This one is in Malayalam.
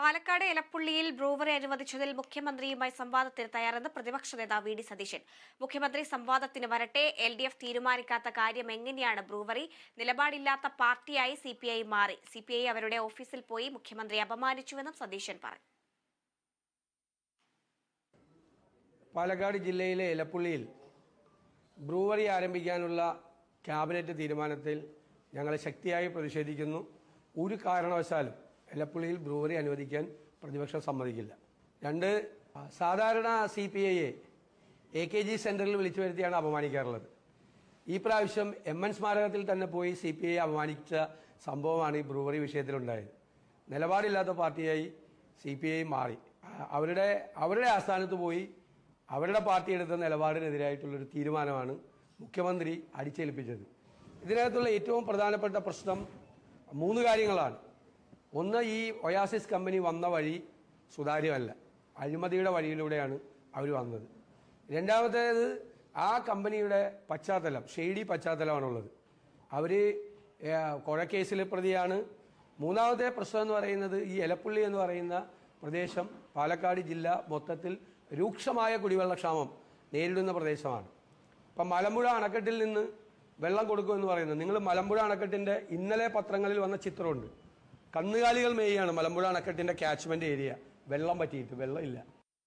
പാലക്കാട് എലപ്പുള്ളിയിൽ ബ്രൂവറി അനുവദിച്ചതിൽ മുഖ്യമന്ത്രിയുമായി സംവാദത്തിന് തയ്യാറെന്ന് പ്രതിപക്ഷ നേതാവ് വി ഡി സതീശൻ. മുഖ്യമന്ത്രി സംവാദത്തിന് വരട്ടെ. LDF തീരുമാനിക്കാത്ത കാര്യം എങ്ങനെയാണ് ബ്രൂവറി? നിലപാടില്ലാത്ത പാർട്ടിയായി CPI മാറി. CPI അവരുടെ ഓഫീസിൽ പോയി മുഖ്യമന്ത്രി അപമാനിച്ചുവെന്നും സതീശൻ പറഞ്ഞു. പാലക്കാട് ജില്ലയിലെ എലപ്പുള്ളിയിൽ ബ്രൂവറി ആരംഭിക്കാനുള്ള ക്യാബിനറ്റ് തീരുമാനത്തിൽ ഞങ്ങൾ ശക്തിയായി പ്രതിഷേധിക്കുന്നു. ഒരു കാരണവശാലും എലപ്പുള്ളിയിൽ ബ്രൂവറി അനുവദിക്കാൻ പ്രതിപക്ഷം സമ്മതിക്കില്ല. രണ്ട്, സാധാരണ CPIയെ AKG സെന്ററിൽ വിളിച്ചു വരുത്തിയാണ് അപമാനിക്കാറുള്ളത്. ഈ പ്രാവശ്യം MN സ്മാരകത്തിൽ തന്നെ പോയി CPI അപമാനിച്ച സംഭവമാണ് ഈ ബ്രൂവറി വിഷയത്തിലുണ്ടായത്. നിലപാടില്ലാത്ത പാർട്ടിയായി CPI മാറി. അവരുടെ ആസ്ഥാനത്ത് പോയി അവരുടെ പാർട്ടി എടുത്ത നിലപാടിനെതിരായിട്ടുള്ളൊരു തീരുമാനമാണ് മുഖ്യമന്ത്രി അടിച്ചേൽപ്പിച്ചത്. ഇതിനകത്തുള്ള ഏറ്റവും പ്രധാനപ്പെട്ട പ്രശ്നം 3 കാര്യങ്ങളാണ്. ഒന്ന്, ഈ ഒയാസിസ് കമ്പനി വന്ന വഴി സുതാര്യമല്ല, അഴിമതിയുടെ വഴിയിലൂടെയാണ് അവർ വന്നത്. രണ്ടാമത്തേത്, ആ കമ്പനിയുടെ പശ്ചാത്തലം ഷെയ്ഡി പശ്ചാത്തലമാണുള്ളത്. അവർ കൊഴക്കേസിലെ പ്രതിയാണ്. മൂന്നാമത്തെ പ്രശ്നം എന്ന് പറയുന്നത്, ഈ എലപ്പുള്ളി എന്ന് പറയുന്ന പ്രദേശം പാലക്കാട് ജില്ല മൊത്തത്തിൽ രൂക്ഷമായ കുടിവെള്ളക്ഷാമം നേരിടുന്ന പ്രദേശമാണ്. ഇപ്പം മലമ്പുഴ അണക്കെട്ടിൽ നിന്ന് വെള്ളം കൊടുക്കുമെന്ന് പറയുന്നത്, നിങ്ങൾ മലമ്പുഴ അണക്കെട്ടിൻ്റെ ഇന്നലെ പത്രങ്ങളിൽ വന്ന ചിത്രമുണ്ട്. കന്നുകാലികൾ മേയാണ് മലമ്പുഴ അണക്കെട്ടിൻ്റെ ക്യാച്ച്മെൻറ്റ് ഏരിയ. വെള്ളം പറ്റിയിട്ട് വെള്ളമില്ല.